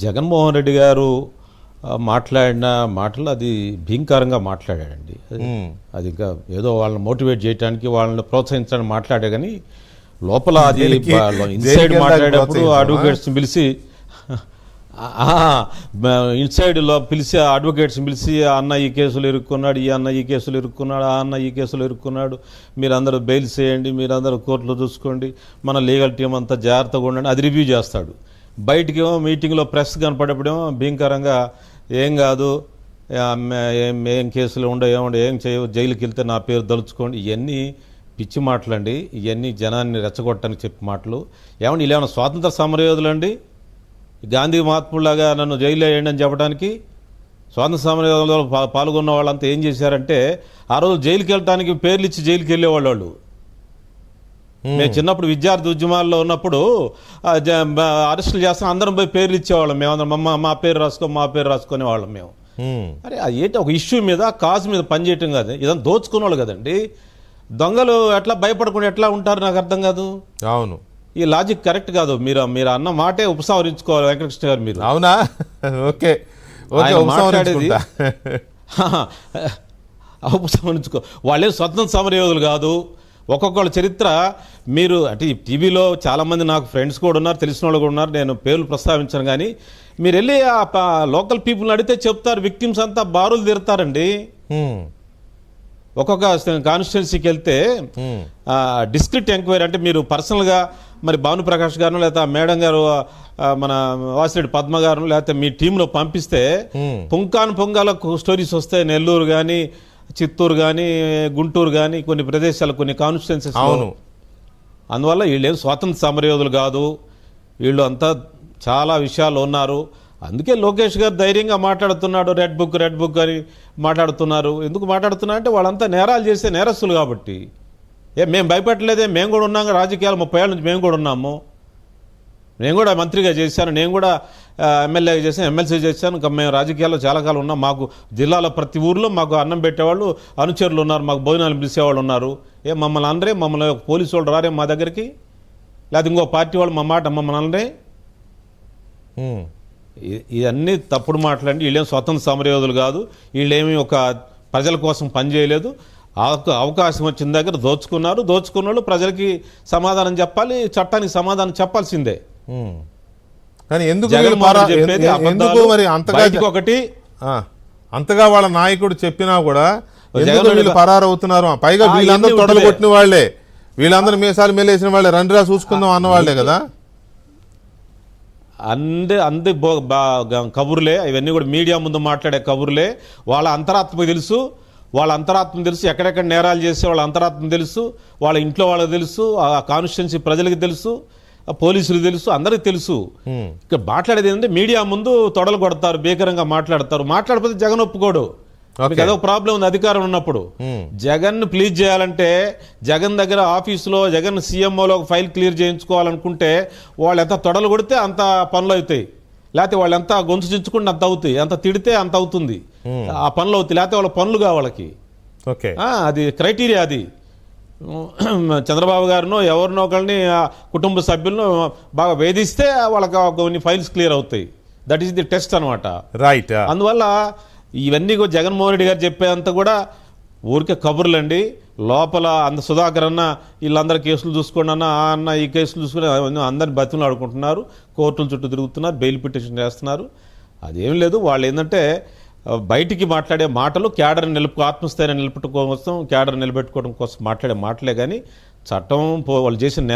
జగన్మోహన్ రెడ్డి గారు మాట్లాడిన మాటలు అది భీంకరంగా మాట్లాడాడండి. అది ఇంకా ఏదో వాళ్ళని మోటివేట్ చేయడానికి వాళ్ళని ప్రోత్సహించడానికి మాట్లాడే కానీ లోపల అది ఇన్సైడ్ మాట్లాడేటప్పుడు అడ్వకేట్స్ని పిలిచి ఇన్సైడ్ లో పిలిచి అడ్వకేట్స్ని పిలిచి అన్న ఈ కేసులు ఇరుక్కున్నాడు, ఈ అన్న ఈ కేసులు ఇరుక్కున్నాడు, ఆ అన్న ఈ కేసులు ఇరుక్కున్నాడు, మీరందరూ బెయిల్స్ చేయండి, మీరందరూ కోర్టులో చూసుకోండి, మన లీగల్ టీం అంతా జాగ్రత్తగా ఉండండి, అది రివ్యూ చేస్తాడు. బయటికేమో మీటింగ్లో ప్రెస్ కనపడేప్పుడేమో భీంకరంగా ఏం కాదు, ఏం కేసులు ఉండవు, ఏం చేయవు, జైలుకి వెళ్తే నా పేరు దలుచుకోండి, ఇవన్నీ పిచ్చి మాటలండి. ఇవన్నీ జనాన్ని రెచ్చగొట్టడానికి చెప్పే మాటలు. ఏమండి ఇలా ఏమైనా స్వాతంత్ర సమరయోధులు అండి? గాంధీ మహాత్ములాగా నన్ను జైల్లో వేయండి అని చెప్పడానికి స్వాతంత్ర సమరయోధులు పాల్గొన్న వాళ్ళంతా ఏం చేశారంటే ఆ రోజు జైలుకి వెళ్ళడానికి పేర్లు ఇచ్చి జైలుకి వెళ్ళేవాళ్ళు వాళ్ళు. మేము చిన్నప్పుడు విద్యార్థి ఉద్యమాల్లో ఉన్నప్పుడు అరెస్టులు చేస్తాం, అందరం పోయి పేర్లు ఇచ్చేవాళ్ళం. మేమందరం మా పేరు రాసుకో, మా పేరు రాసుకునే వాళ్ళం మేము. అరే అది ఏంటి, ఒక ఇష్యూ మీద కాజ్ మీద పనిచేయటం కాదు, ఇదంతా దోచుకునేవాళ్ళు కదండి. దొంగలు ఎట్లా భయపడకుండా ఎట్లా ఉంటారు నాకు అర్థం కాదు. అవును, ఈ లాజిక్ కరెక్ట్ కాదు. మీరు అన్న మాటే ఉపసంహరించుకోవాలి వెంకటకృష్ణ గారు. మీరు అవునా? ఓకే, మాట్లాడేది ఉపసంహరించుకో. వాళ్ళేం స్వతంత్ర సమరయోధులు కాదు. ఒక్కొక్కళ్ళ చరిత్ర మీరు అంటే టీవీలో చాలామంది నాకు ఫ్రెండ్స్ కూడా ఉన్నారు, తెలిసిన వాళ్ళు కూడా ఉన్నారు, నేను పేర్లు ప్రస్తావించాను. కానీ మీరు వెళ్ళి ఆ లోకల్ పీపుల్ని అడిగితే చెప్తారు, విక్టిమ్స్ అంతా బారులు తీరుతారండి. ఒక్కొక్క కాన్స్టిట్యున్సీకి వెళ్తే డిస్ట్రిక్ట్ ఎంక్వైరీ అంటే మీరు పర్సనల్గా మరి భానుప్రకాష్ గారు లేకపోతే మేడం గారు, మన వాసిరెడ్డి పద్మ గారు లేకపోతే మీ టీంలో పంపిస్తే పొంగాల స్టోరీస్ వస్తాయి. నెల్లూరు కానీ, చిత్తూరు కానీ, గుంటూరు కానీ, కొన్ని ప్రదేశాలు, కొన్ని కాన్స్టిట్యున్సీస్. అందువల్ల వీళ్ళేం స్వాతంత్ర సమరయోధులు కాదు, వీళ్ళు అంతా చాలా విషయాలు ఉన్నారు. అందుకే లోకేష్ గారు ధైర్యంగా మాట్లాడుతున్నాడు, రెడ్ బుక్ అని మాట్లాడుతున్నారు. ఎందుకు మాట్లాడుతున్నారు అంటే వాళ్ళంతా నేరాలు చేసే నేరస్తులు కాబట్టి. మేము భయపెట్టలేదే, మేము కూడా ఉన్నాం రాజకీయాలు 30 ఏళ్ళ నుంచి మేము కూడా ఉన్నాము. నేను కూడా మంత్రిగా చేశాను, నేను కూడా ఎమ్మెల్యేగా చేశాను, ఎమ్మెల్సీ చేశాను. ఇంకా మేము రాజకీయాల్లో చాలా కాలం ఉన్నాం. మాకు జిల్లాలో ప్రతి ఊర్లో మాకు అన్నం పెట్టేవాళ్ళు అనుచరులు ఉన్నారు, మాకు భోజనాలు పిలిచేవాళ్ళు ఉన్నారు. మమ్మల్ని అనరే, మమ్మల్ని పోలీసు వాళ్ళు రారే మా దగ్గరికి, లేకపోతే ఇంకో పార్టీ వాళ్ళు మమ్మల్ని అనరే. ఇవన్నీ తప్పుడు మాట్లాడి వీళ్ళేం స్వతంత్ర సమరయోధులు కాదు, వీళ్ళేమి ఒక ప్రజల కోసం పనిచేయలేదు. అవకాశం వచ్చిన దగ్గర దోచుకున్న వాళ్ళు ప్రజలకి సమాధానం చెప్పాలి, చట్టానికి సమాధానం చెప్పాల్సిందే. కానీ ఎందుకు ఒకటి అంతగా వాళ్ళ నాయకుడు చెప్పినా కూడా వీళ్ళు పరారవుతున్నారు? పైగా వీళ్ళందరూ తొడలు కొట్టిన వాళ్లే, వీళ్ళందరూ మీసాలు మేలేసిన వాళ్ళే, రండిరా చూసుకుందాం అన్నవాళ్లే కదా. అందే కబుర్లే ఇవన్నీ, కూడా మీడియా ముందు మాట్లాడే కబుర్లే. వాళ్ళ అంతరాత్మకు తెలుసు, ఎక్కడెక్కడ నేరాలు చేసే వాళ్ళ ఆంతరాత్మ తెలుసు, వాళ్ళ ఇంట్లో వాళ్ళకి తెలుసు, ఆ కాన్స్టిట్యున్సీ ప్రజలకు తెలుసు, పోలీసులకు తెలుసు, అందరికి తెలుసు. ఇక్కడ మాట్లాడేది ఏంటంటే మీడియా ముందు తొడలు కొడతారు, భీకరంగా మాట్లాడతారు. మాట్లాడకపోతే జగన్ ఒప్పుకోడు. ఏదో ప్రాబ్లం ఉంది అధికారం ఉన్నప్పుడు. జగన్ ప్లీజ్ చేయాలంటే జగన్ దగ్గర ఆఫీసులో జగన్ సీఎంఓలో ఫైల్ క్లియర్ చేయించుకోవాలనుకుంటే వాళ్ళు ఎంత తొడలు కొడితే అంత పనులు అవుతాయి, లేకపోతే వాళ్ళు ఎంత గొంతు చించుకుంటే అంత అవుతాయి, ఎంత తిడితే అంత అవుతుంది, ఆ పనులు అవుతాయి. లేకపోతే వాళ్ళ పనులుగా వాళ్ళకి అది క్రైటీరియా. అది చంద్రబాబు గారినో ఎవరినో ఒకరిని కుటుంబ సభ్యులను బాగా వేధిస్తే వాళ్ళకి కొన్ని ఫైల్స్ క్లియర్ అవుతాయి. దట్ ఈస్ ది టెస్ట్ అనమాట. రైట్. అందువల్ల ఇవన్నీ కూడా జగన్మోహన్ రెడ్డి గారు చెప్పేంత కూడా ఊరికే కబుర్లండి. లోపల సుధాకర్ అన్న వీళ్ళందరూ కేసులు చూసుకోండి అన్న ఈ కేసులు చూసుకుని అందరిని బతిమలు ఆడుకుంటున్నారు, కోర్టుల చుట్టూ తిరుగుతున్నారు, బెయిల్ పిటిషన్ చేస్తున్నారు. అదేం లేదు. వాళ్ళు ఏంటంటే బయటికి మాట్లాడే మాటలు క్యాడర్ని ఆత్మస్థైర్యాన్ని నిలబెట్టుకోవడం కోసం, క్యాడర్ నిలబెట్టుకోవడం కోసం మాట్లాడే మాటలే కానీ చట్టం వాళ్ళు చేసిన